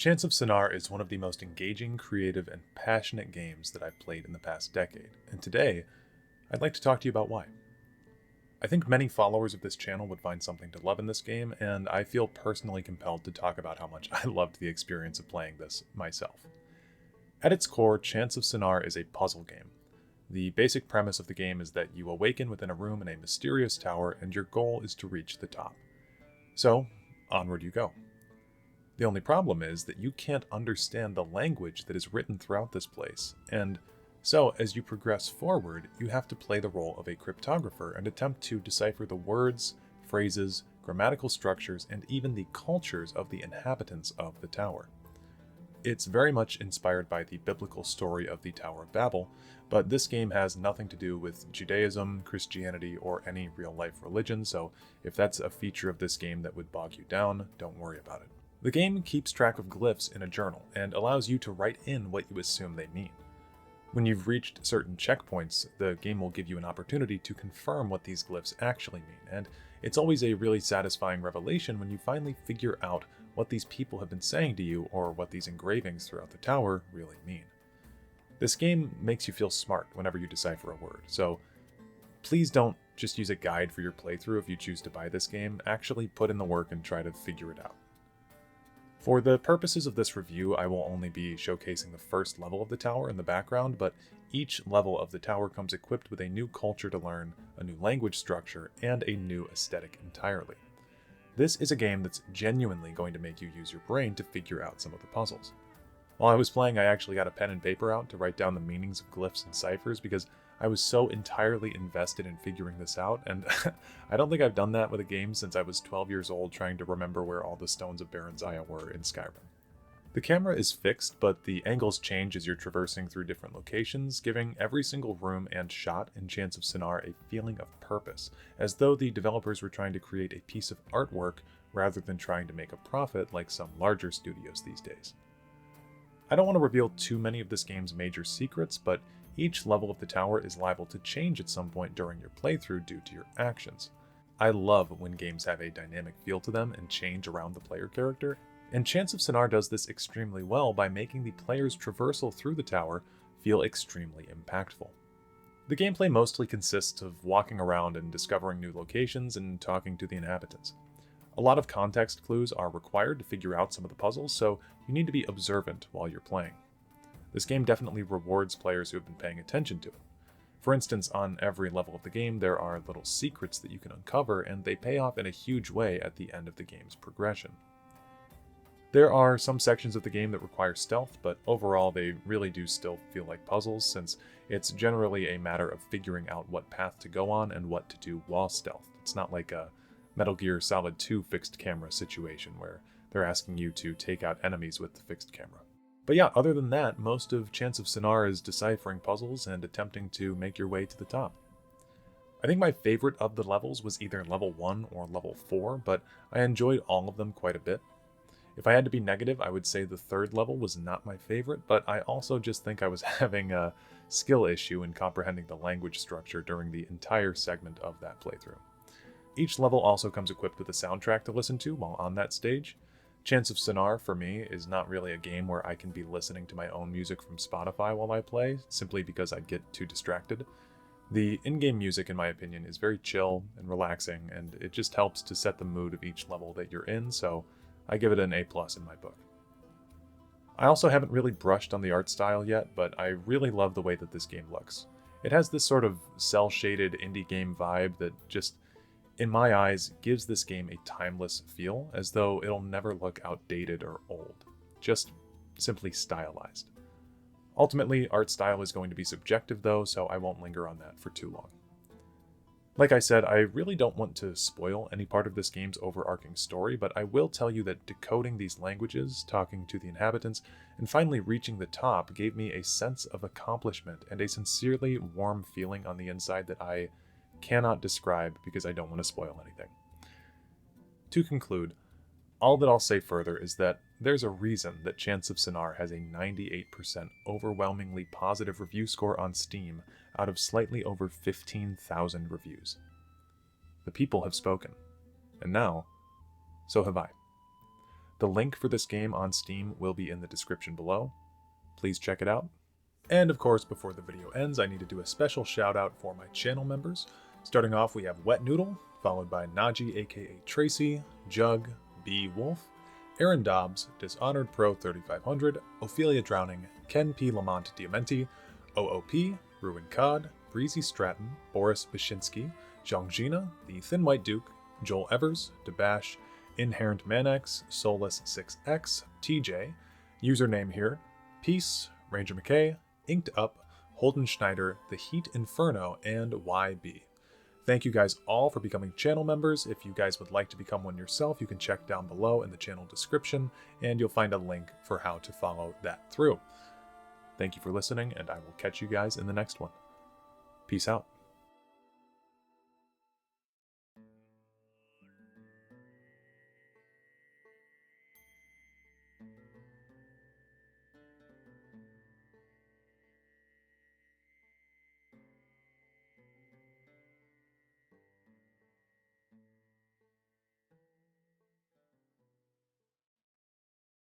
Chants of Sennaar is one of the most engaging, creative, and passionate games that I've played in the past decade, and today, I'd like to talk to you about why. I think many followers of this channel would find something to love in this game, and I feel personally compelled to talk about how much I loved the experience of playing this myself. At its core, Chants of Sennaar is a puzzle game. The basic premise of the game is that you awaken within a room in a mysterious tower, and your goal is to reach the top. So, onward you go. The only problem is that you can't understand the language that is written throughout this place, and so as you progress forward, you have to play the role of a cryptographer and attempt to decipher the words, phrases, grammatical structures, and even the cultures of the inhabitants of the tower. It's very much inspired by the biblical story of the Tower of Babel, but this game has nothing to do with Judaism, Christianity, or any real-life religion, so if that's a feature of this game that would bog you down, don't worry about it. The game keeps track of glyphs in a journal and allows you to write in what you assume they mean. When you've reached certain checkpoints, the game will give you an opportunity to confirm what these glyphs actually mean, and it's always a really satisfying revelation when you finally figure out what these people have been saying to you or what these engravings throughout the tower really mean. This game makes you feel smart whenever you decipher a word, so please don't just use a guide for your playthrough if you choose to buy this game. Actually put in the work and try to figure it out. For the purposes of this review, I will only be showcasing the first level of the tower in the background, but each level of the tower comes equipped with a new culture to learn, a new language structure, and a new aesthetic entirely. This is a game that's genuinely going to make you use your brain to figure out some of the puzzles. While I was playing, I actually got a pen and paper out to write down the meanings of glyphs and ciphers because I was so entirely invested in figuring this out, and I don't think I've done that with a game since I was 12 years old trying to remember where all the stones of Barenziah were in Skyrim. The camera is fixed, but the angles change as you're traversing through different locations, giving every single room and shot in Chants of Sennaar a feeling of purpose, as though the developers were trying to create a piece of artwork rather than trying to make a profit like some larger studios these days. I don't want to reveal too many of this game's major secrets, but each level of the tower is liable to change at some point during your playthrough due to your actions. I love when games have a dynamic feel to them and change around the player character, and Chants of Sennaar does this extremely well by making the player's traversal through the tower feel extremely impactful. The gameplay mostly consists of walking around and discovering new locations and talking to the inhabitants. A lot of context clues are required to figure out some of the puzzles, so you need to be observant while you're playing. This game definitely rewards players who have been paying attention to it. For instance, on every level of the game, there are little secrets that you can uncover, and they pay off in a huge way at the end of the game's progression. There are some sections of the game that require stealth, but overall they really do still feel like puzzles, since it's generally a matter of figuring out what path to go on and what to do while stealth. It's not like a Metal Gear Solid 2 fixed camera situation where they're asking you to take out enemies with the fixed camera. But yeah, other than that, most of Chants of Sennaar is deciphering puzzles and attempting to make your way to the top. I think my favorite of the levels was either level 1 or level 4, but I enjoyed all of them quite a bit. If I had to be negative, I would say the third level was not my favorite, but I also just think I was having a skill issue in comprehending the language structure during the entire segment of that playthrough. Each level also comes equipped with a soundtrack to listen to while on that stage. Chants of Sennaar, for me, is not really a game where I can be listening to my own music from Spotify while I play, simply because I'd get too distracted. The in-game music, in my opinion, is very chill and relaxing, and it just helps to set the mood of each level that you're in, so I give it an A+ in my book. I also haven't really brushed on the art style yet, but I really love the way that this game looks. It has this sort of cel-shaded indie game vibe that just, in my eyes, gives this game a timeless feel, as though it'll never look outdated or old, just simply stylized. Ultimately, art style is going to be subjective though, so I won't linger on that for too long. Like I said, I really don't want to spoil any part of this game's overarching story, but I will tell you that decoding these languages, talking to the inhabitants, and finally reaching the top gave me a sense of accomplishment and a sincerely warm feeling on the inside that I cannot describe because I don't want to spoil anything. To conclude, all that I'll say further is that there's a reason that Chants of Sennaar has a 98% overwhelmingly positive review score on Steam out of slightly over 15,000 reviews. The people have spoken, and now, so have I. The link for this game on Steam will be in the description below. Please check it out. And of course, before the video ends, I need to do a special shout out for my channel members. Starting off, we have Wet Noodle, followed by Naji aka Tracy, Jug, B Wolf, Aaron Dobbs, Dishonored Pro 3500, Ophelia Drowning, Ken P. Lamont Diamenti, OOP, Ruin Cod, Breezy Stratton, Boris Bashinsky, Zhongjina, The Thin White Duke, Joel Evers, Debash, Inherent Manex, Solus6X, TJ, username here, Peace, Ranger McKay, Inked Up, Holden Schneider, The Heat Inferno, and YB. Thank you guys all for becoming channel members. If you guys would like to become one yourself, you can check down below in the channel description, and you'll find a link for how to follow that through. Thank you for listening, and I will catch you guys in the next one. Peace out.